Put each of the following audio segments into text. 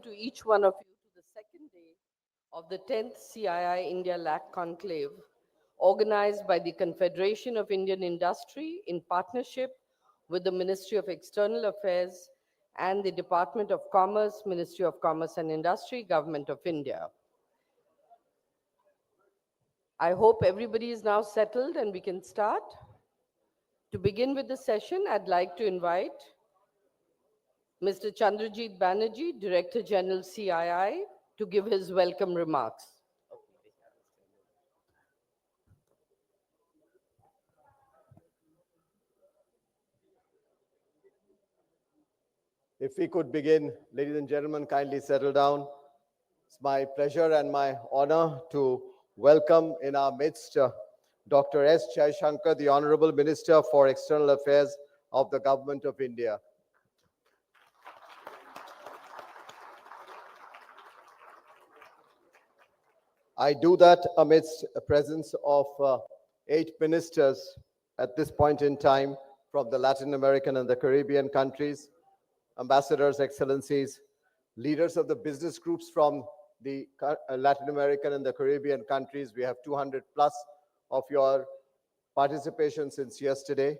to each one of you to the second day of the 10th CII India-LAC Conclave, organized by the Confederation of Indian Industry in partnership with the Ministry of External Affairs and the Department of Commerce, Ministry of Commerce and Industry, Government of India. I hope everybody is now settled and we can start. To begin with the session, I'd like to invite Mr. Chandrajit Banerjee, Director General CII, to give his welcome remarks. If we could begin, ladies and gentlemen, kindly settle down. It's my pleasure and my honor to welcome in our midst Dr. S. Jaishankar, the Honorable Minister for External Affairs of the Government of India. I do that amidst the presence of 8 ministers at this point in time from the Latin American and the Caribbean countries, ambassadors, excellencies, leaders of the business groups from the Latin American and the Caribbean countries. We have 200 plus of your participation since yesterday.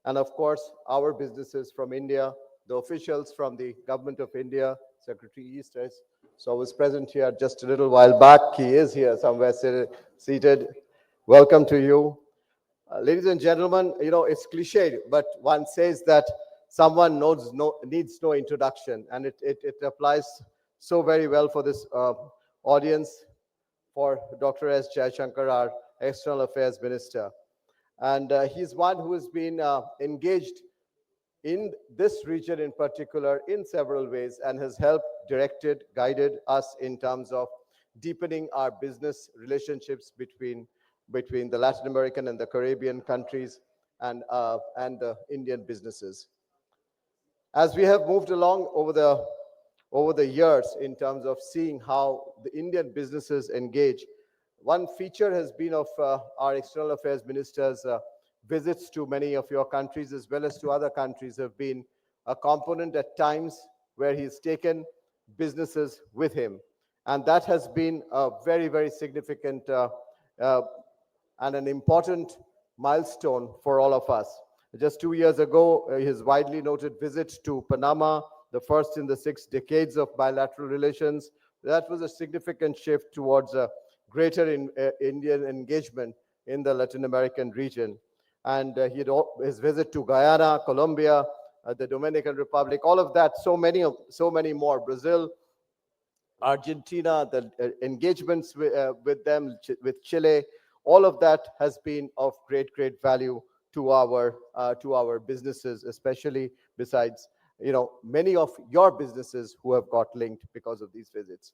And of course, our businesses from India, the officials from the Government of India, Secretary East, so was present here just a little while back. He is here somewhere seated. Welcome to you. Ladies and gentlemen, you know, it's cliched, but one says that someone needs no introduction, and it applies so very well for this audience, for Dr. S. Jaishankar, our External Affairs Minister. And he's one who has been engaged in this region in particular in several ways and has helped, directed, guided us in terms of deepening our business relationships between the Latin American and the Caribbean countries and the Indian businesses. As we have moved along over the years in terms of seeing how the Indian businesses engage, one feature has been of our External Affairs Minister's visits to many of your countries as well as to other countries have been a component at times where he's taken businesses with him. And that has been a very, very significant and an important milestone for all of us. Just 2 years ago, his widely noted visit to Panama, the first in the 6 decades of bilateral relations, that was a significant shift towards a greater Indian engagement in the Latin American region. And his visit to Guyana, Colombia, the Dominican Republic, all of that, so many more, Brazil, Argentina, the engagements with them, with Chile, all of that has been of great value to our businesses, especially besides, you know, many of your businesses who have got linked because of these visits.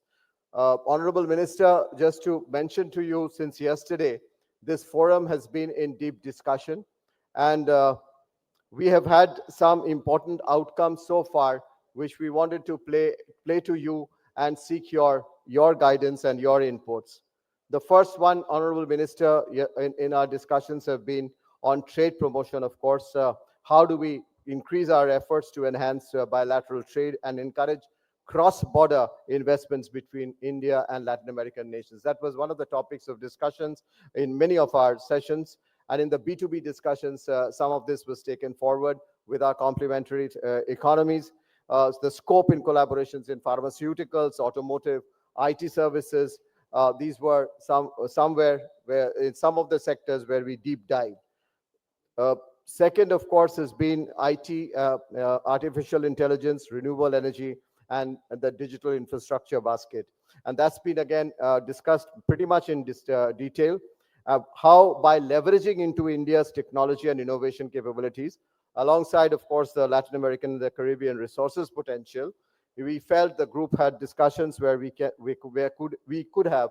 Honorable Minister, just to mention to you, since yesterday, this forum has been in deep discussion, and we have had some important outcomes so far, which we wanted to play to you and seek your guidance and your inputs. The first one, Honorable Minister, in our discussions have been on trade promotion, of course. How do we increase our efforts to enhance bilateral trade and encourage cross-border investments between India and Latin American nations? That was one of the topics of discussions in many of our sessions. And in the B2B discussions, some of this was taken forward with our complementary economies. The scope in collaborations in pharmaceuticals, automotive, IT services, these were somewhere where in some of the sectors where we deep dive. Second, of course, has been IT, artificial intelligence, renewable energy, and the digital infrastructure basket. And that's been again discussed pretty much in detail, how by leveraging into India's technology and innovation capabilities, alongside, of course, the Latin American and the Caribbean resources potential, we felt the group had discussions where we could have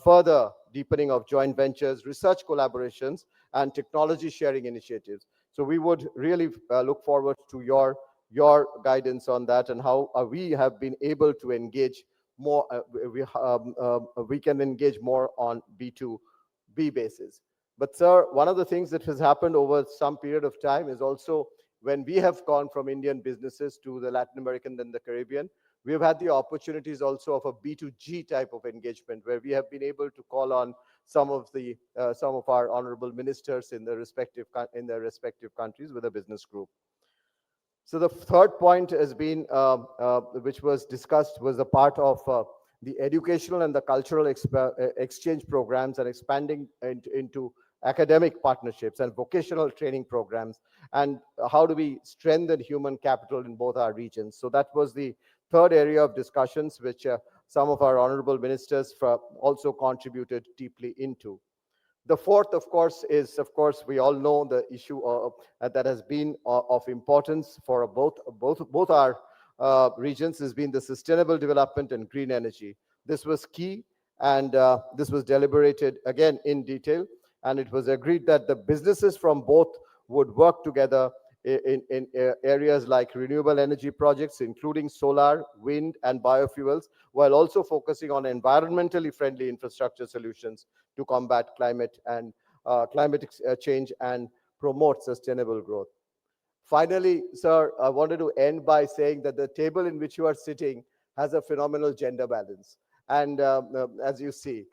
further deepening of joint ventures, research collaborations, and technology sharing initiatives. So we would really look forward to your guidance on that and how we have been able to engage more. We can engage more on B2B basis. But sir, one of the things that has happened over some period of time is also when we have gone from Indian businesses to the Latin American and the Caribbean, We have had the opportunities also of a B2G type of engagement, where we have been able to call on some of our honorable ministers in their respective countries with a business group. So the third point has been, which was discussed, was the part of the educational and the cultural exchange programs, and expanding into academic partnerships and vocational training programs, and how do we strengthen human capital in both our regions. So that was the third area of discussions, which some of our honorable ministers also contributed deeply into. The fourth, of course, is, of course, we all know the issue that has been of importance for both our regions, has been the sustainable development and green energy. This was key, and this was deliberated again in detail, and it was agreed that the businesses from both would work together in areas like renewable energy projects, including solar, wind, and biofuels, while also focusing on environmentally friendly infrastructure solutions to combat climate change and promote sustainable growth. Finally, sir, I wanted to end by saying that the table in which you are sitting has a phenomenal gender balance. And as you see,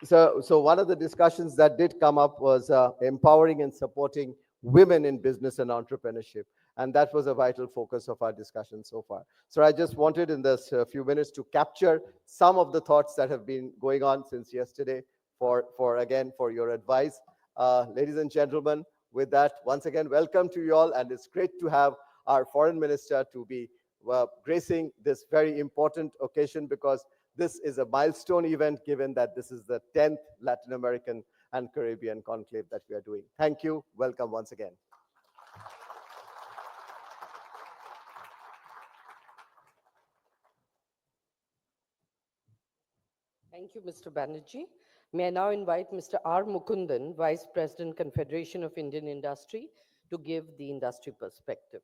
so one of the discussions that did come up was empowering and supporting women in business and entrepreneurship. And that was a vital focus of our discussion so far. So I just wanted in this few minutes to capture some of the thoughts that have been going on since yesterday for your advice. Ladies and gentlemen, with that, once again, welcome to you all. And it's great to have our foreign minister to be gracing this very important occasion, because this is a milestone event, given that this is the 10th Latin American and Caribbean conclave that we are doing. Thank you. Welcome once again. Thank you, Mr. Banerjee. May I now invite Mr. R. Mukundan, Vice President, Confederation of Indian Industry, to give the industry perspective.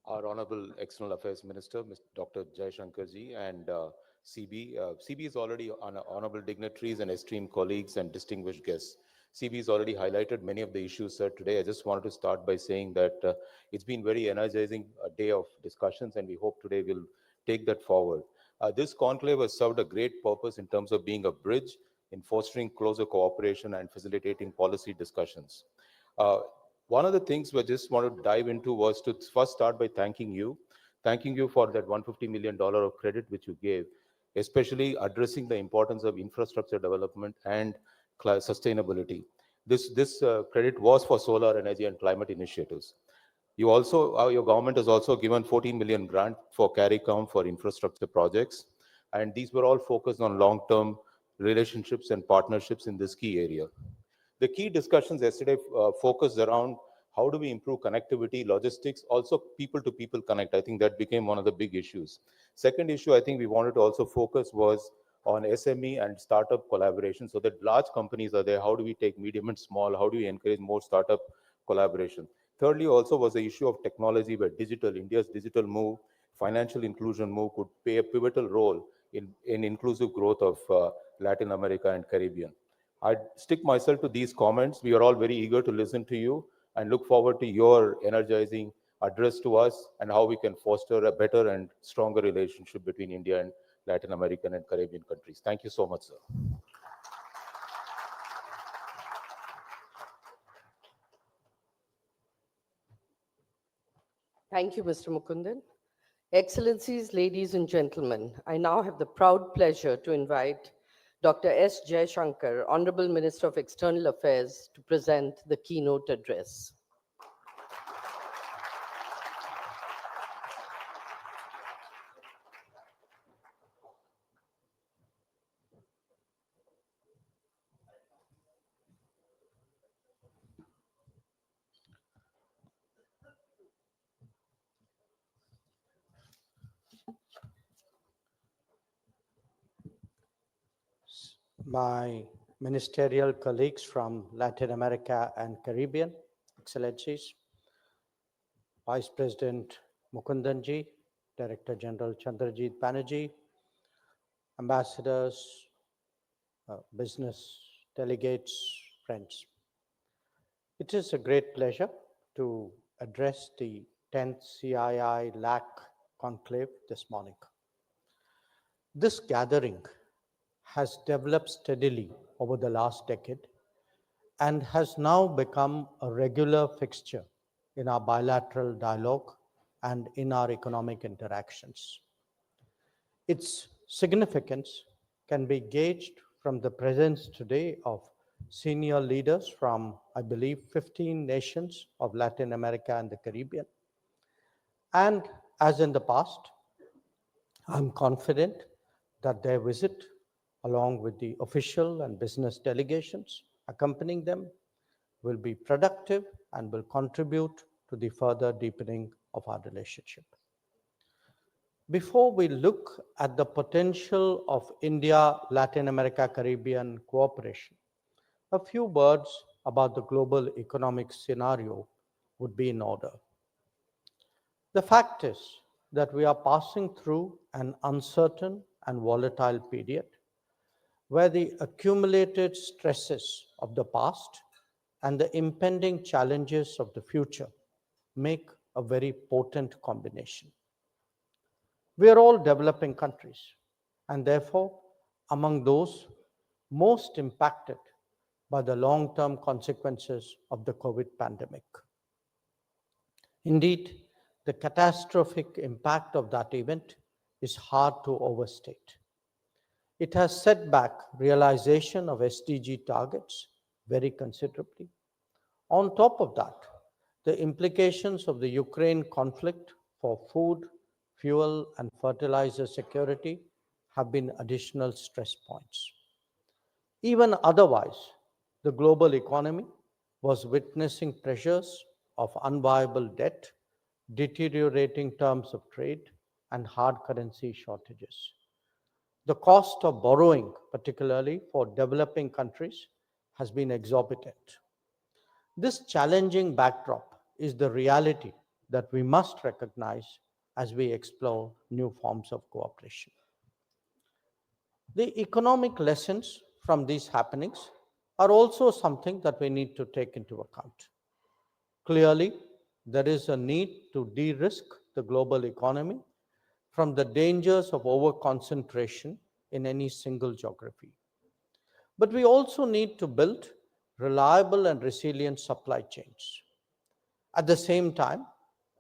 Our Honorable External Affairs Minister, Mr. Dr. Jaishankar ji, and CB. CB is already honorable dignitaries and esteemed colleagues and distinguished guests. CB has already highlighted many of the issues, sir, today. I just wanted to start by saying that it's been very energizing day of discussions, and we hope today we'll take that forward. This conclave has served a great purpose in terms of being a bridge in fostering closer cooperation and facilitating policy discussions. Uh, One of the things we just wanted to dive into was to first start by thanking you for that $150 million of credit which you gave, especially addressing the importance of infrastructure development and sustainability. This credit was for solar energy and climate initiatives. You also, your government has also given 14 million grant for CARICOM for infrastructure projects, and these were all focused on long-term relationships and partnerships in this key area. The key discussions yesterday focused around how do we improve connectivity, logistics, also people to people connect. I think that became one of the big issues. Second issue I think we wanted to also focus was on SME and startup collaboration, so that large companies are there. How do we take medium and small? How do we encourage more startup collaboration? Thirdly, also was the issue of technology, where India's digital move, financial inclusion move could play a pivotal role in inclusive growth of Latin America and Caribbean. I'd stick myself to these comments. We are all very eager to listen to you and look forward to your energizing address to us and how we can foster a better and stronger relationship between India and Latin American and Caribbean countries. Thank you so much, sir. Thank you, Mr. Mukundan. Excellencies, ladies and gentlemen, I now have the proud pleasure to invite Dr. S. Jaishankar, Honorable Minister of External Affairs, to present the keynote address. My ministerial colleagues from Latin America and Caribbean, Excellencies, Vice President Mukundanji, Director General Chandrajit Banerjee, ambassadors, business delegates, friends. It is a great pleasure to address the 10th CII LAC Conclave this morning. This gathering has developed steadily over the last decade and has now become a regular fixture in our bilateral dialogue and in our economic interactions. Its significance can be gauged from the presence today of senior leaders from, I believe, 15 nations of Latin America and the Caribbean. And as in the past, I'm confident that their visit, along with the official and business delegations accompanying them, will be productive and will contribute to the further deepening of our relationship. Before we look at the potential of India-Latin America-Caribbean cooperation, a few words about the global economic scenario would be in order. The fact is that we are passing through an uncertain and volatile period where the accumulated stresses of the past and the impending challenges of the future make a very potent combination. We are all developing countries, and therefore among those most impacted by the long-term consequences of the COVID pandemic. Indeed, the catastrophic impact of that event is hard to overstate. It has set back realization of SDG targets very considerably. On top of that, the implications of the Ukraine conflict for food, fuel, and fertilizer security have been additional stress points. Even otherwise, the global economy was witnessing pressures of unviable debt, deteriorating terms of trade, and hard currency shortages. The cost of borrowing, particularly for developing countries, has been exorbitant. This challenging backdrop is the reality that we must recognize as we explore new forms of cooperation. The economic lessons from these happenings are also something that we need to take into account. Clearly, there is a need to de-risk the global economy from the dangers of over-concentration in any single geography. But we also need to build reliable and resilient supply chains. At the same time,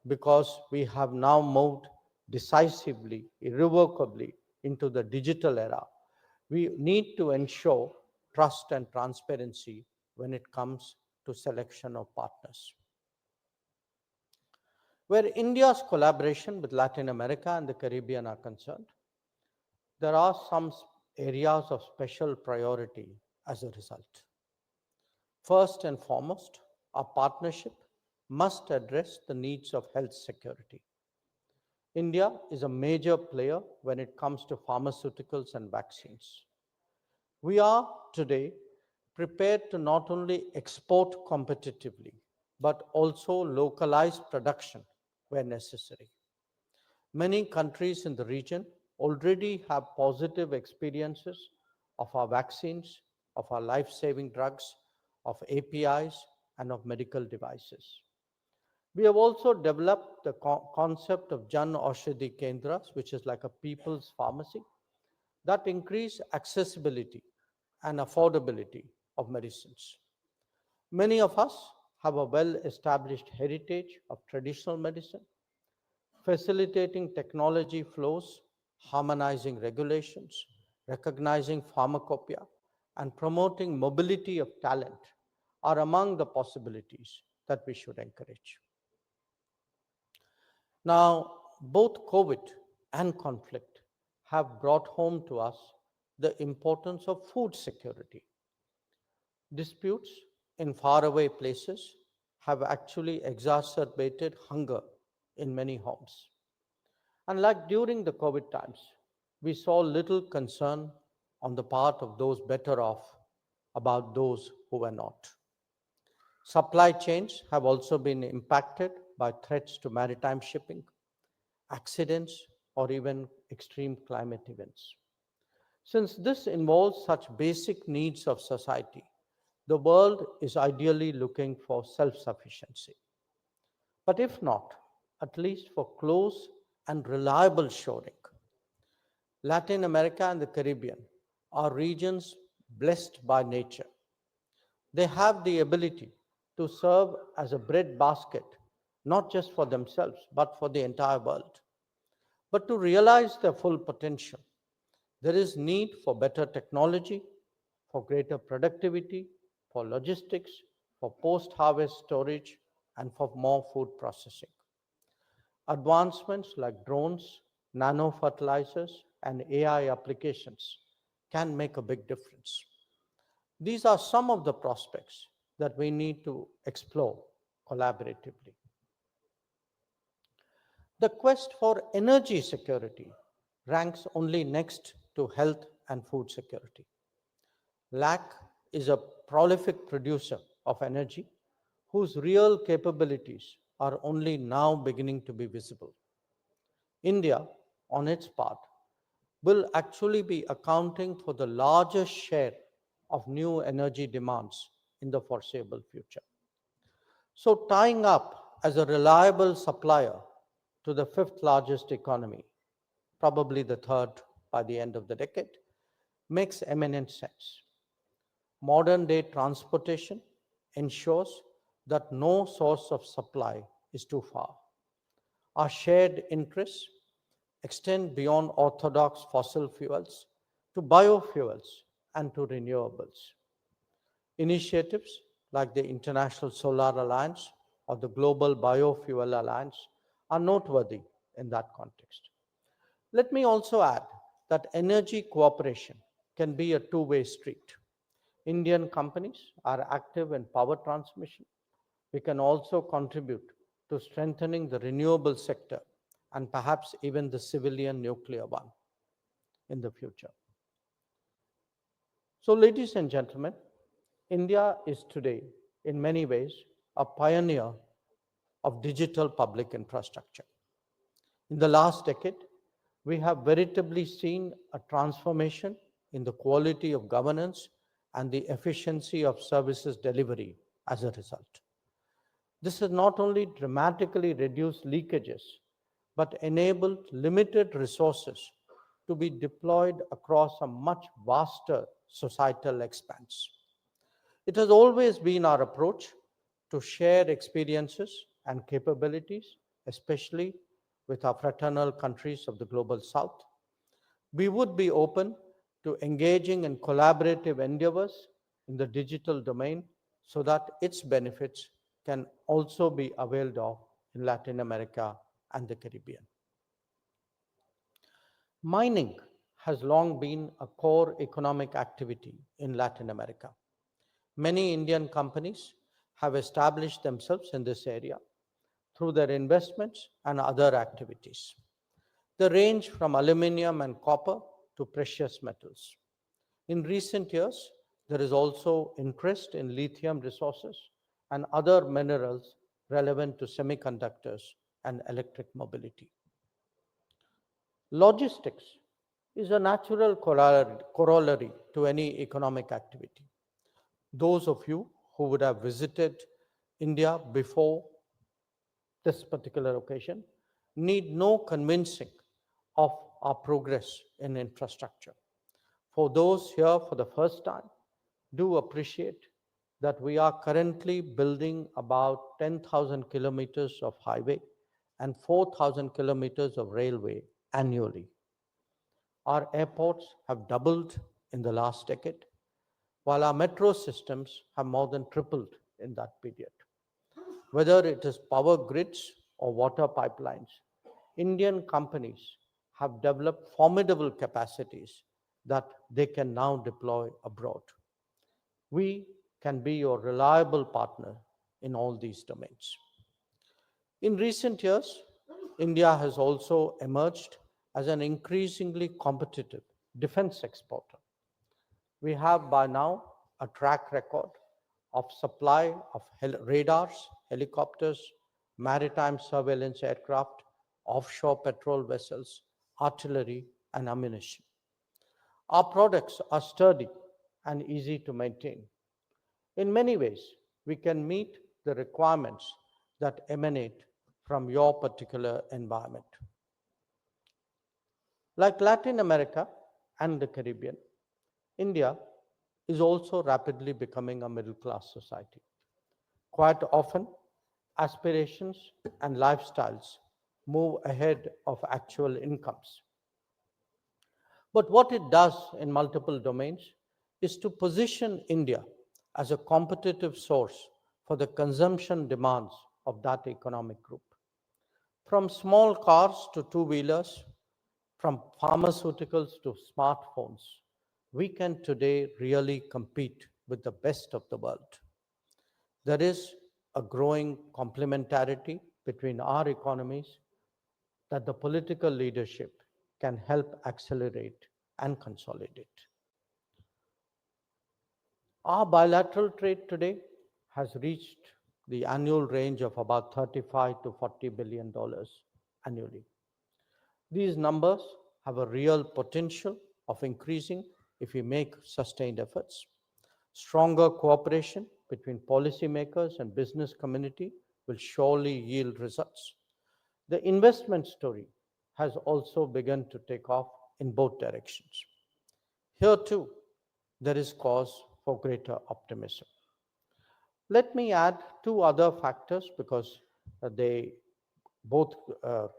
because we have now moved decisively, irrevocably into the digital era, we need to ensure trust and transparency when it comes to selection of partners. Where India's collaboration with Latin America and the Caribbean are concerned, there are some areas of special priority as a result. First and foremost, our partnership must address the needs of health security. India is a major player when it comes to pharmaceuticals and vaccines. We are today prepared to not only export competitively, but also localize production where necessary. Many countries in the region already have positive experiences of our vaccines, of our life-saving drugs, of APIs, and of medical devices. We have also developed the concept of Jan Aushadhi Kendras, which is like a people's pharmacy, that increase accessibility and affordability of medicines. Many of us have a well-established heritage of traditional medicine, facilitating technology flows, harmonizing regulations, recognizing pharmacopoeia, and promoting mobility of talent are among the possibilities that we should encourage. Now, both COVID and conflict have brought home to us the importance of food security. Disputes in faraway places have actually exacerbated hunger in many homes. And like during the COVID times, we saw little concern on the part of those better off about those who were not. Supply chains have also been impacted by threats to maritime shipping, accidents, or even extreme climate events. Since this involves such basic needs of society, the world is ideally looking for self-sufficiency. But if not, at least for close and reliable shoring. Latin America and the Caribbean are regions blessed by nature. They have the ability to serve as a breadbasket, not just for themselves, but for the entire world. But to realize their full potential, there is need for better technology, for greater productivity, for logistics, for post-harvest storage, and for more food processing. Advancements like drones, nano-fertilizers, and AI applications can make a big difference. These are some of the prospects that we need to explore collaboratively. The quest for energy security ranks only next to health and food security. LAC is a prolific producer of energy whose real capabilities are only now beginning to be visible. India, on its part, will actually be accounting for the largest share of new energy demands in the foreseeable future. So tying up as a reliable supplier to the fifth largest economy, probably the third by the end of the decade, makes eminent sense. Modern day transportation ensures that no source of supply is too far. Our shared interests extend beyond orthodox fossil fuels to biofuels and to renewables. Initiatives like the International Solar Alliance or the Global Biofuel Alliance are noteworthy in that context. Let me also add that energy cooperation can be a two-way street. Indian companies are active in power transmission. We can also contribute to strengthening the renewable sector and perhaps even the civilian nuclear one in the future. So, ladies and gentlemen, India is today, in many ways, a pioneer of digital public infrastructure. In the last decade, we have veritably seen a transformation in the quality of governance and the efficiency of services delivery as a result. This has not only dramatically reduced leakages, but enabled limited resources to be deployed across a much vaster societal expanse. It has always been our approach to share experiences and capabilities, especially with our fraternal countries of the global south. We would be open to engaging in collaborative endeavors in the digital domain so that its benefits can also be availed of in Latin America and the Caribbean. Mining has long been a core economic activity in Latin America. Many Indian companies have established themselves in this area through their investments and other activities. They range from aluminum and copper to precious metals. In recent years, there is also interest in lithium resources and other minerals relevant to semiconductors and electric mobility. Logistics is a natural corollary to any economic activity. Those of you who would have visited India before this particular occasion need no convincing of our progress in infrastructure. For those here for the first time, do appreciate that we are currently building about 10,000 kilometers of highway and 4,000 kilometers of railway annually. Our airports have doubled in the last decade, while our metro systems have more than tripled in that period. Whether it is power grids or water pipelines, Indian companies have developed formidable capacities that they can now deploy abroad. We can be your reliable partner in all these domains. In recent years, India has also emerged as an increasingly competitive defense exporter. We have by now a track record of supply of radars, helicopters, maritime surveillance aircraft, offshore patrol vessels, artillery, and ammunition. Our products are sturdy and easy to maintain. In many ways, we can meet the requirements that emanate from your particular environment. Like Latin America and the Caribbean, India is also rapidly becoming a middle class society. Quite often, aspirations and lifestyles move ahead of actual incomes. But what it does in multiple domains is to position India as a competitive source for the consumption demands of that economic group. From small cars to two-wheelers, from pharmaceuticals to smartphones, we can today really compete with the best of the world. There is a growing complementarity between our economies that the political leadership can help accelerate and consolidate. Our bilateral trade today has reached the annual range of about $35 to $40 billion annually. These numbers have a real potential of increasing if we make sustained efforts. Stronger cooperation between policymakers and business community will surely yield results. The investment story has also begun to take off in both directions. Here too, there is cause for greater optimism. Let me add two other factors because they both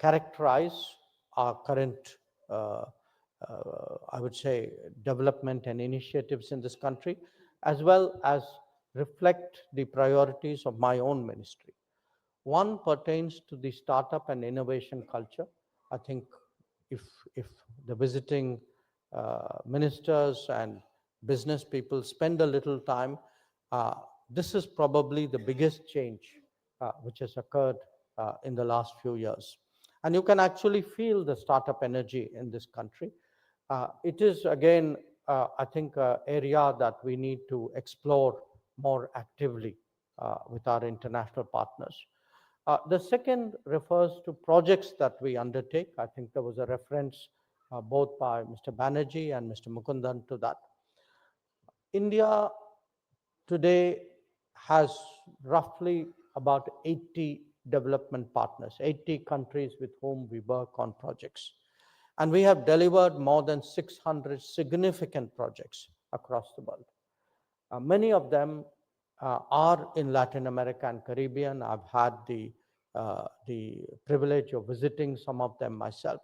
characterize our current, I would say, development and initiatives in this country, as well as reflect the priorities of my own ministry. One pertains to the startup and innovation culture. I think if the visiting ministers and business people spend a little time, this is probably the biggest change which has occurred in the last few years. And you can actually feel the startup energy in this country. It is, again, I think, an area that we need to explore more actively with our international partners. The second refers to projects that we undertake. I think there was a reference both by Mr. Banerjee and Mr. Mukundan to that. India today has roughly about 80 development partners, 80 countries with whom we work on projects. And we have delivered more than 600 significant projects across the world. Many of them are in Latin America and Caribbean. I've had the privilege of visiting some of them myself.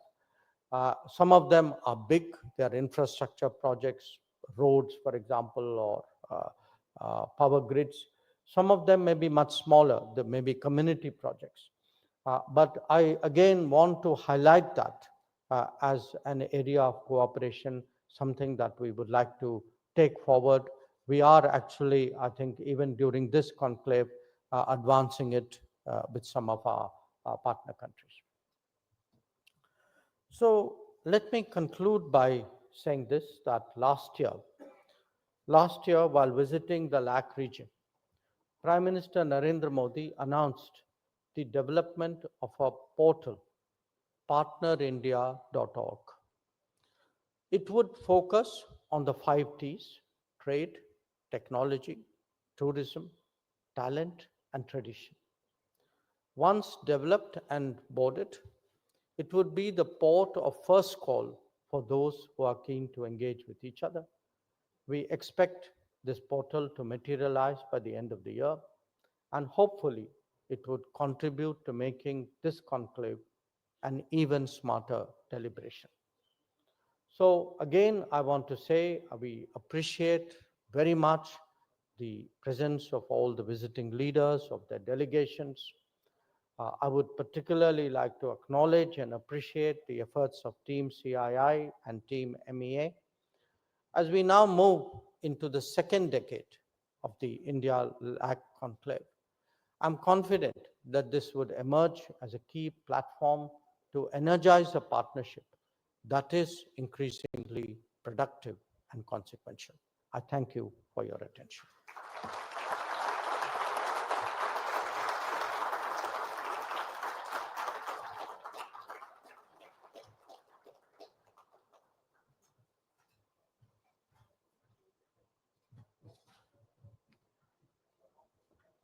Some of them are big. They're infrastructure projects, roads, for example, or power grids. Some of them may be much smaller. They may be community projects. But I, again, want to highlight that as an area of cooperation, something that we would like to take forward. We are actually, I think, even during this conclave, advancing it with some of our partner countries. So let me conclude by saying this, that last year, while visiting the LAC region, Prime Minister Narendra Modi announced the development of a portal, partnerindia.org. It would focus on the 5 T's: trade, technology, tourism, talent, and tradition. Once developed and boarded, it would be the port of first call for those who are keen to engage with each other. We expect this portal to materialize by the end of the year, and hopefully it would contribute to making this conclave an even smarter deliberation. So again, I want to say we appreciate very much the presence of all the visiting leaders of their delegations. I would particularly like to acknowledge and appreciate the efforts of Team CII and Team MEA. As we now move into the second decade of the India-LAC Conclave, I'm confident that this would emerge as a key platform to energize a partnership that is increasingly productive and consequential. I thank you for your attention.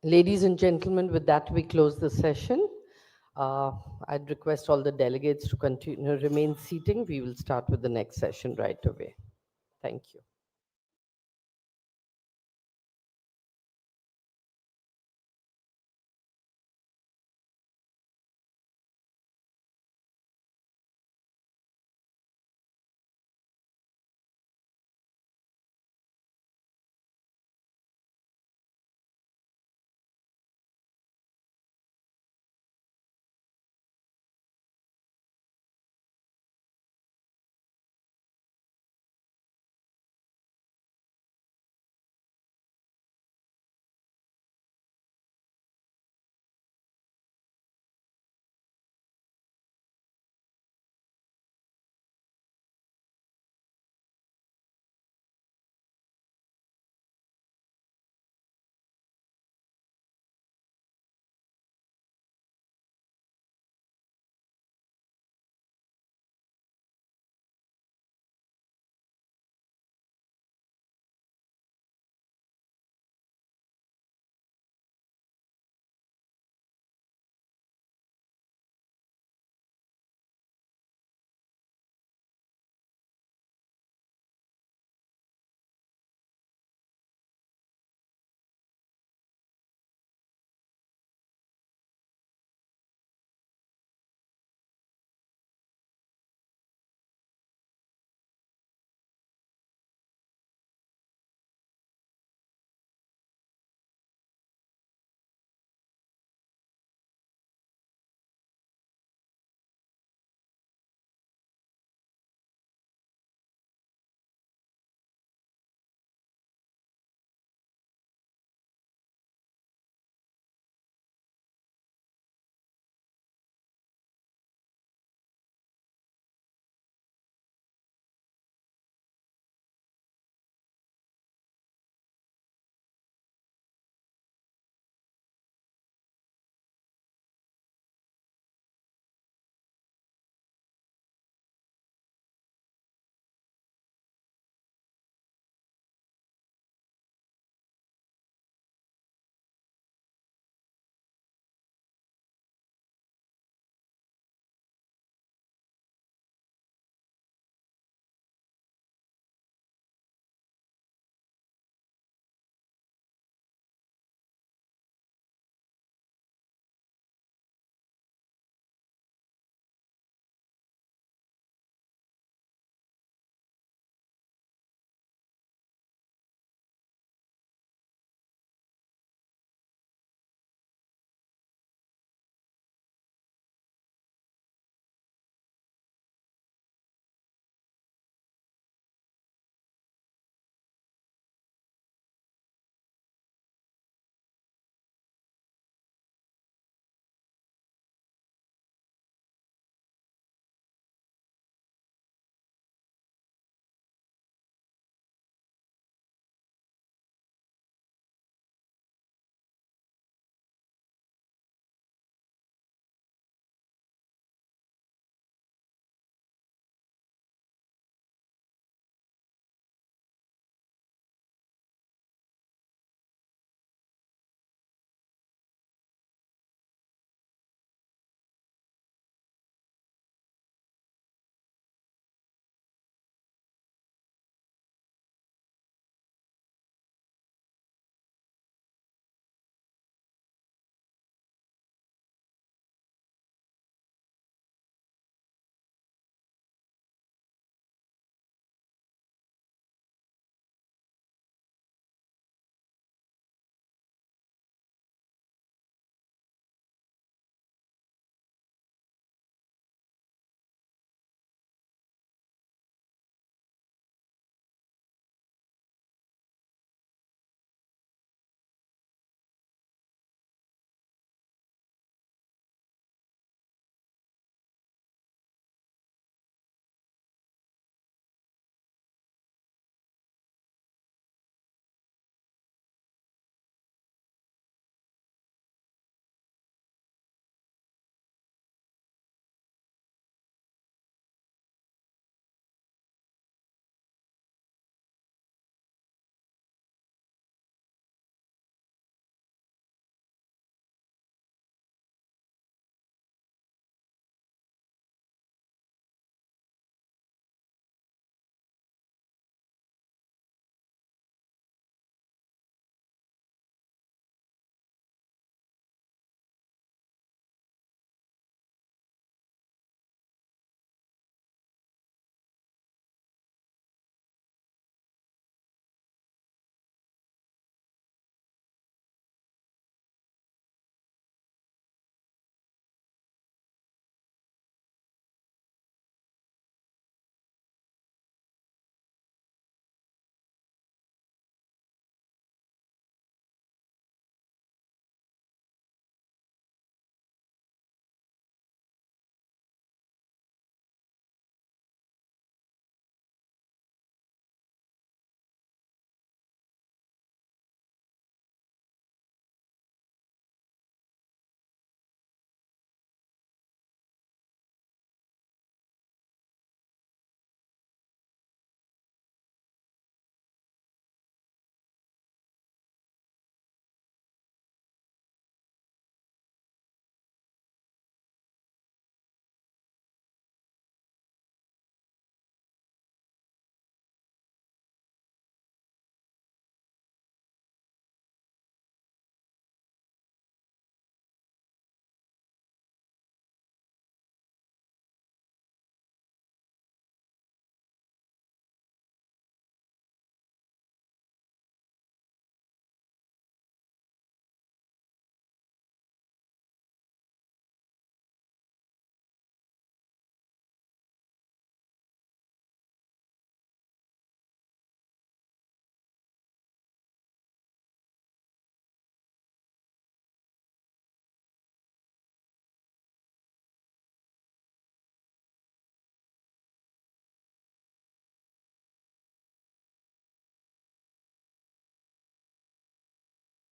Ladies and gentlemen, with that, we close the session. I'd request all the delegates to continue, remain seating. We will start with the next session right away. Thank you.